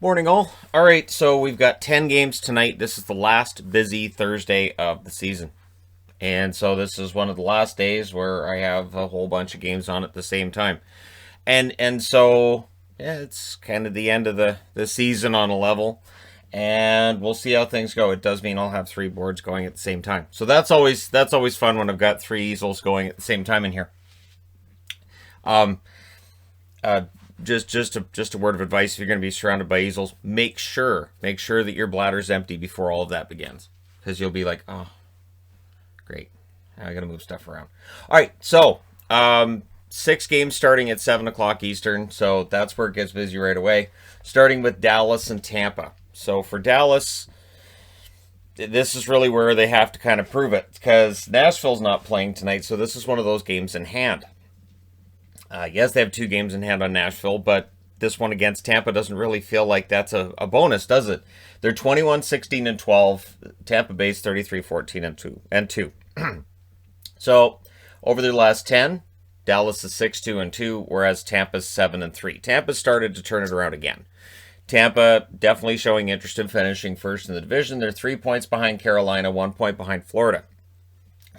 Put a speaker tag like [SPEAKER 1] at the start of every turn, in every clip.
[SPEAKER 1] Morning, all. All right, so we've got 10 games tonight. This is the last busy Thursday of the season. And so this is one of the last days where I have a whole bunch of games on at the same time. And so yeah, it's kind of the end of the season on a level. And we'll see how things go. It does mean I'll have three boards going at the same time. So that's always fun when I've got three easels going at the same time in here. Um, uh, just a word of advice: if you're going to be surrounded by easels, make sure that your bladder's empty before all of that begins, because you'll be like, oh, great, I got to move stuff around. All right, so six games starting at 7 o'clock Eastern, so that's where it gets busy right away. Starting with Dallas and Tampa. So for Dallas, this is really where they have to kind of prove it, because Nashville's not playing tonight, so this is one of those games in hand. Yes, they have two games in hand on Nashville, but this one against Tampa doesn't really feel like that's a bonus, does it? They're 21-16-12. Tampa Bay's 33-14 and 2. So, over their last 10, Dallas is 6-2-2, whereas Tampa's 7-3. Tampa started to turn it around again. Tampa definitely showing interest in finishing first in the division. They're 3 points behind Carolina, 1 point behind Florida.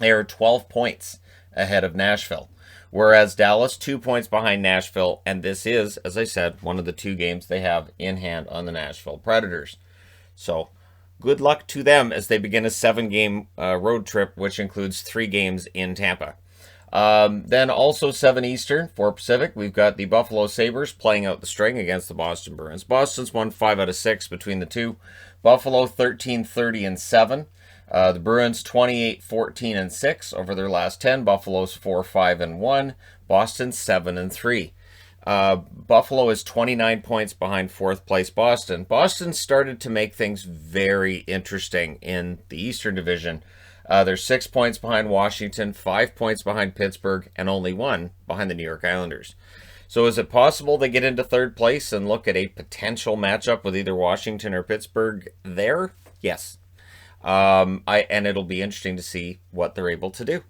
[SPEAKER 1] They are 12 points ahead of Nashville. Whereas Dallas, 2 points behind Nashville, and this is, as I said, one of the two games they have in hand on the Nashville Predators. So, good luck to them as they begin a 7-game road trip, which includes 3 games in Tampa. Then also 7 Eastern, 4 Pacific, we've got the Buffalo Sabres playing out the string against the Boston Bruins. Boston's won 5 out of 6 between the two. Buffalo 13-30-7. The Bruins 28-14-6 over their last 10. Buffalo's 4-5-1. Boston 7-3. Buffalo is 29 points behind fourth place Boston. Boston started to make things very interesting in the Eastern Division. They're 6 points behind Washington, 5 points behind Pittsburgh, and only 1 behind the New York Islanders. So is it possible they get into third place and look at a potential matchup with either Washington or Pittsburgh there? Yes. And it'll be interesting to see what they're able to do.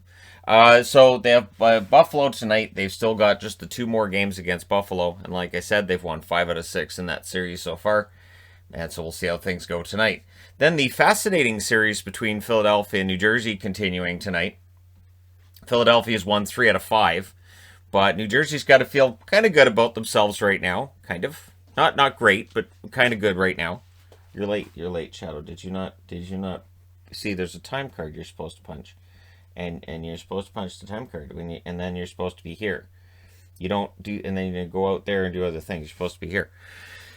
[SPEAKER 1] So they have Buffalo tonight. They've still got just the 2 more games against Buffalo, and like I said, they've won 5 out of 6 in that series so far. And so we'll see how things go tonight. Then the fascinating series between Philadelphia and New Jersey continuing tonight. Philadelphia's won 3 out of 5, but New Jersey's got to feel kind of good about themselves right now. Kind of, not great, but kind of good right now. You're late, Shadow. Did you not see there's a time card you're supposed to punch? And you're supposed to punch the time card and then you're supposed to be here. You don't do, and then you go out there and do other things. You're supposed to be here.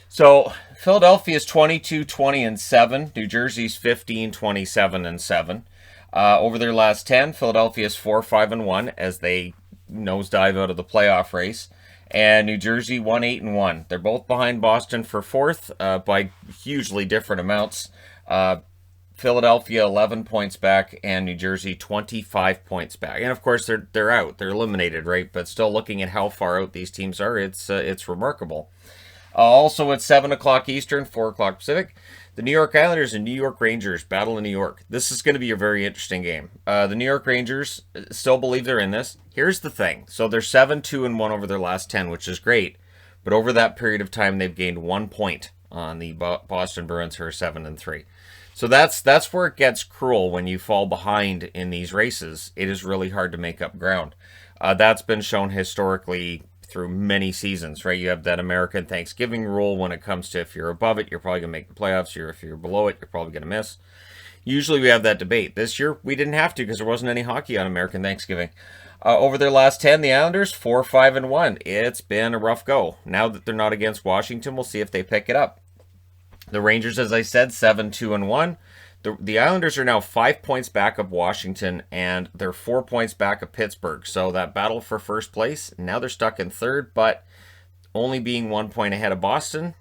[SPEAKER 1] So Philadelphia's 22-20-7. New Jersey's 15-27-7. Over their last 10, Philadelphia's 4-5-1 as they nosedive out of the playoff race. And New Jersey 1-8-1. They're both behind Boston for fourth by hugely different amounts. Philadelphia 11 points back, and New Jersey 25 points back. And of course, they're out, they're eliminated, right? But still, looking at how far out these teams are, it's remarkable. Also at 7 o'clock Eastern, 4 o'clock Pacific, the New York Islanders and New York Rangers battle in New York. This is going to be a very interesting game. The New York Rangers still believe they're in this. Here's the thing. So they're 7-2-1 over their last 10, which is great. But over that period of time, they've gained 1 point on the Boston Bruins, who are 7-3. So that's where it gets cruel when you fall behind in these races. It is really hard to make up ground. That's been shown historically through many seasons, right? You have that American Thanksgiving rule when it comes to if you're above it, you're probably going to make the playoffs. If you're below it, you're probably going to miss. Usually we have that debate. This year we didn't have to because there wasn't any hockey on American Thanksgiving. Over their last 10, the Islanders 4-5-1. It's been a rough go. Now that they're not against Washington, we'll see if they pick it up. The Rangers, as I said, 7-2-1. The Islanders are now 5 points back of Washington, and they're 4 points back of Pittsburgh. So that battle for first place, now they're stuck in third, but only being 1 point ahead of Boston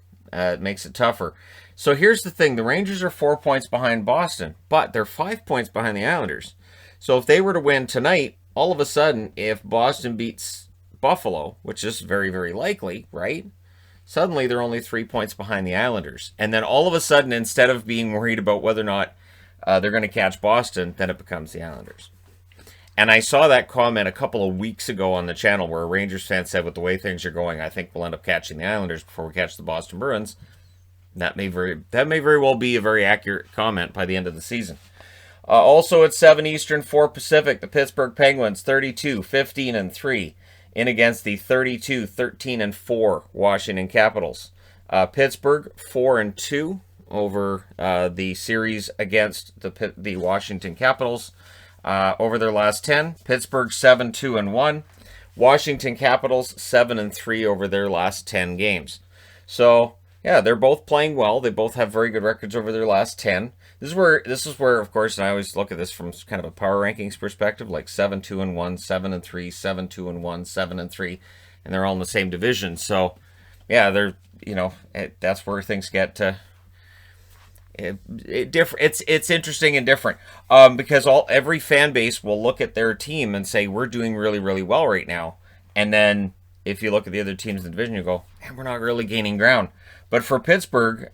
[SPEAKER 1] makes it tougher. So here's the thing. The Rangers are 4 points behind Boston, but they're 5 points behind the Islanders. So if they were to win tonight, all of a sudden, if Boston beats Buffalo, which is very, very likely, right? Suddenly, they're only 3 points behind the Islanders. And then all of a sudden, instead of being worried about whether or not they're going to catch Boston, then it becomes the Islanders. And I saw that comment a couple of weeks ago on the channel where a Rangers fan said, with the way things are going, I think we'll end up catching the Islanders before we catch the Boston Bruins. That may very well be a very accurate comment by the end of the season. Also at 7 Eastern, 4 Pacific, the Pittsburgh Penguins 32-15-3 in against the 32-13-4 Washington Capitals. Pittsburgh 4-2 over the series against the Washington Capitals over their last 10. Pittsburgh 7-2-1. Washington Capitals 7-3 over their last 10 games. So yeah, they're both playing well. They both have very good records over their last 10. This is where, of course, and I always look at this from kind of a power rankings perspective, like 7-2-1, 7-3, 7-2-1, 7-3, and they're all in the same division. So, yeah, that's where things get it's interesting and different because every fan base will look at their team and say we're doing really, really well right now, and then if you look at the other teams in the division, you go, man, we're not really gaining ground. But for Pittsburgh,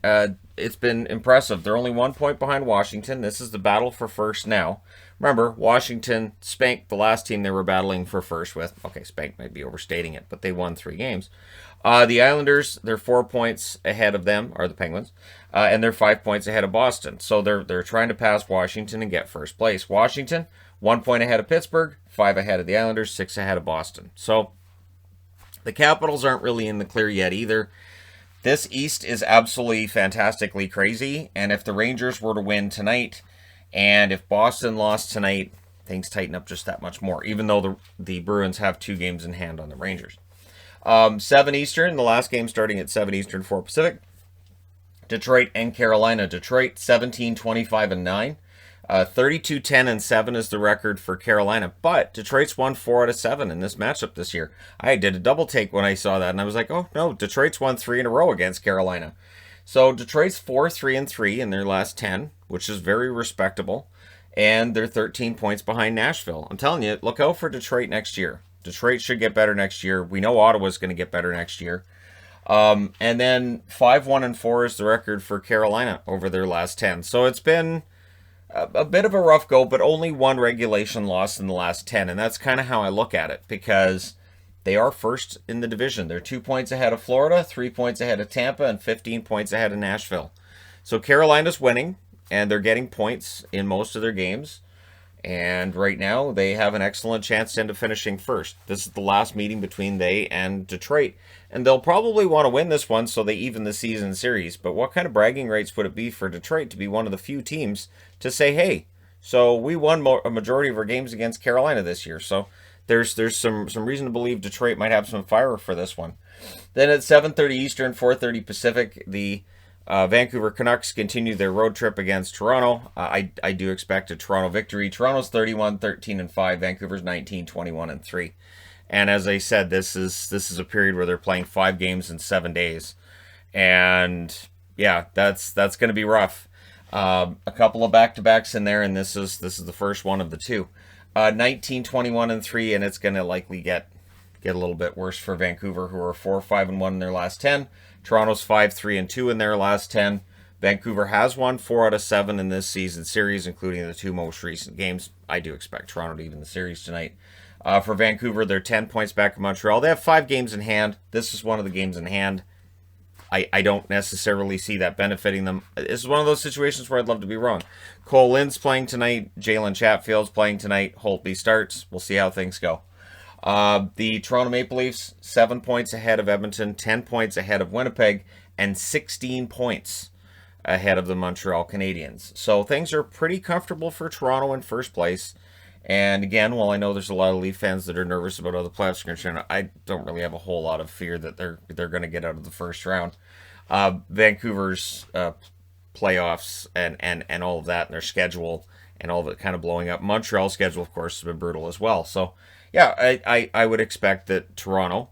[SPEAKER 1] it's been impressive. They're only 1 point behind Washington. This is the battle for first now. Remember, Washington spanked the last team they were battling for first with. Okay, spanked might be overstating it, but they won 3 games. The Islanders, they're 4 points ahead of them, are the Penguins, and they're 5 points ahead of Boston. So they're trying to pass Washington and get first place. Washington, 1 point ahead of Pittsburgh, 5 ahead of the Islanders, 6 ahead of Boston. So the Capitals aren't really in the clear yet either. This East is absolutely fantastically crazy, and if the Rangers were to win tonight, and if Boston lost tonight, things tighten up just that much more, even though the Bruins have 2 games in hand on the Rangers. 7 Eastern, the last game starting at 7 Eastern, 4 Pacific. Detroit and Carolina. Detroit 17-25-9. 32-10-7 is the record for Carolina, but Detroit's won 4 out of 7 in this matchup this year. I did a double take when I saw that, and I was like, oh no, Detroit's won 3 in a row against Carolina. So Detroit's 4-3-3 in their last 10, which is very respectable, and they're 13 points behind Nashville. I'm telling you, look out for Detroit next year. Detroit should get better next year. We know Ottawa's going to get better next year. And then 5-1-4 is the record for Carolina over their last 10. So it's been a bit of a rough go, but only 1 regulation loss in the last 10. And that's kind of how I look at it, because they are first in the division. They're 2 points ahead of Florida, 3 points ahead of Tampa, and 15 points ahead of Nashville. So Carolina's winning, and they're getting points in most of their games. And right now, they have an excellent chance to end up finishing first. This is the last meeting between they and Detroit. And they'll probably want to win this one so they even the season series. But what kind of bragging rights would it be for Detroit to be one of the few teams to say, hey, so we won a majority of our games against Carolina this year. So there's some reason to believe Detroit might have some fire for this one. Then at 7:30 Eastern, 4:30 Pacific, the Vancouver Canucks continue their road trip against Toronto. I do expect a Toronto victory. Toronto's 31-13-5. Vancouver's 19-21-3. And as I said, this is a period where they're playing 5 games in 7 days, and yeah, that's going to be rough. A couple of back-to-backs in there, and this is the first one of the 2. 19-21-3, and it's going to likely get a little bit worse for Vancouver, who are 4-5-1 in their last 10. Toronto's 5-3-2 in their last 10. Vancouver has won 4 out of 7 in this season series, including the 2 most recent games. I do expect Toronto to even the series tonight. For Vancouver, they're 10 points back of Montreal. They have 5 games in hand. This is one of the games in hand. I don't necessarily see that benefiting them. This is one of those situations where I'd love to be wrong. Cole Lynn's playing tonight. Jalen Chatfield's playing tonight. Holtby starts. We'll see how things go. The Toronto Maple Leafs, 7 points ahead of Edmonton, 10 points ahead of Winnipeg, and 16 points ahead of the Montreal Canadiens. So things are pretty comfortable for Toronto in first place. And again, while I know there's a lot of Leaf fans that are nervous about how the playoffs are concerned, I don't really have a whole lot of fear that they're going to get out of the first round. Vancouver's playoffs and all of that, and their schedule and all of it kind of blowing up. Montreal's schedule, of course, has been brutal as well. So yeah, I would expect that Toronto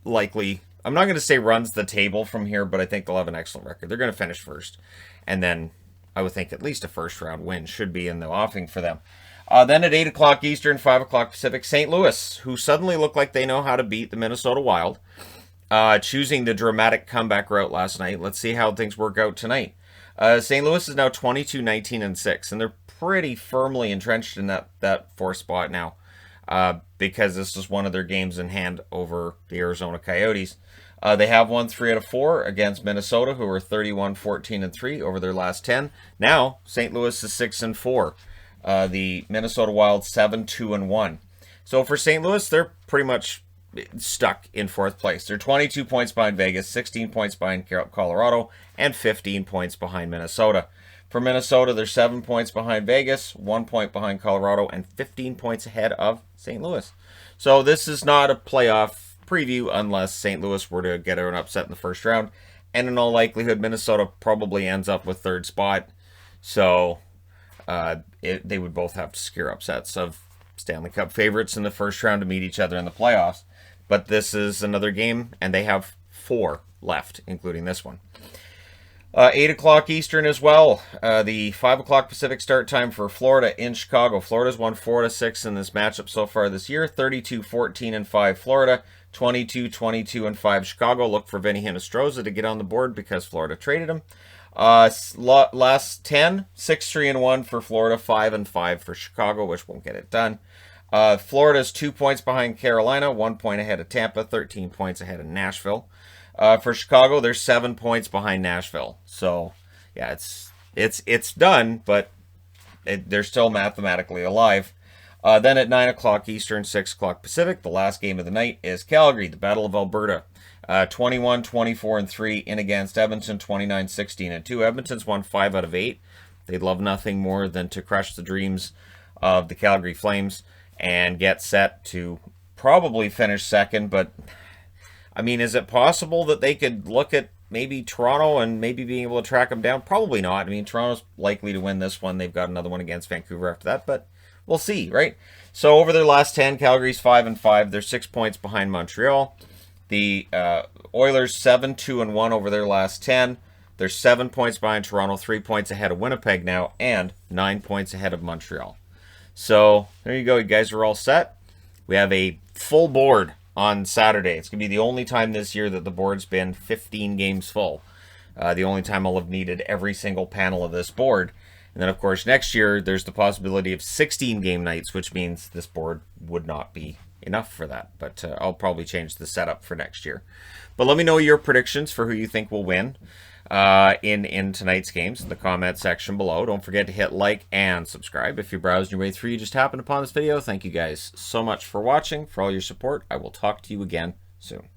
[SPEAKER 1] likely, I'm not going to say runs the table from here, but I think they'll have an excellent record. They're going to finish first. And then I would think at least a first-round win should be in the offing for them. Then at 8 o'clock Eastern, 5 o'clock Pacific, St. Louis, who suddenly look like they know how to beat the Minnesota Wild, choosing the dramatic comeback route last night. Let's see how things work out tonight. St. Louis is now 22-19-6, and they're pretty firmly entrenched in that 4th spot now, because this is one of their games in hand over the Arizona Coyotes. They have won 3 out of 4 against Minnesota, who are 31-14-3 over their last 10. Now, St. Louis is 6-4. The Minnesota Wild 7-2-1. So for St. Louis, they're pretty much stuck in 4th place. They're 22 points behind Vegas, 16 points behind Colorado, and 15 points behind Minnesota. For Minnesota, they're 7 points behind Vegas, 1 point behind Colorado, and 15 points ahead of St. Louis. So this is not a playoff preview unless St. Louis were to get an upset in the first round. And in all likelihood, Minnesota probably ends up with 3rd spot. So they would both have to secure upsets of Stanley Cup favorites in the first round to meet each other in the playoffs. But this is another game, and they have 4 left, including this one. 8 o'clock Eastern as well. The 5 o'clock Pacific start time for Florida in Chicago. Florida's won 4-6 in this matchup so far this year. 32-14-5 Florida. 22-22-5 Chicago. Look for Vinny Hinostroza to get on the board because Florida traded him. Last 10, 6-3-1 for Florida, 5-5 for Chicago, which won't get it done. Florida's 2 points behind Carolina, 1 point ahead of Tampa, 13 points ahead of Nashville. For Chicago, they're 7 points behind Nashville. So, yeah, it's done, but they're still mathematically alive. Then at 9 o'clock Eastern, 6 o'clock Pacific, the last game of the night is Calgary, the Battle of Alberta. 21-24-3 in against Edmonton, 29-16-2. Edmonton's won 5 out of 8. They'd love nothing more than to crush the dreams of the Calgary Flames and get set to probably finish second. But, I mean, is it possible that they could look at maybe Toronto and maybe being able to track them down? Probably not. I mean, Toronto's likely to win this one. They've got another one against Vancouver after that, but we'll see, right? So over their last 10, Calgary's 5-5. They're 6 points behind Montreal. The Oilers 7-2-1 over their last 10. They're 7 points behind Toronto, 3 points ahead of Winnipeg now, and 9 points ahead of Montreal. So there you go. You guys are all set. We have a full board on Saturday. It's going to be the only time this year that the board's been 15 games full. The only time I'll have needed every single panel of this board. And then, of course, next year, there's the possibility of 16 game nights, which means this board would not be enough for that. But I'll probably change the setup for next year. But let me know your predictions for who you think will win in tonight's games in the comment section below. Don't forget to hit like and subscribe. If you're browsing your way through, you just happened upon this video. Thank you guys so much for watching, for all your support. I will talk to you again soon.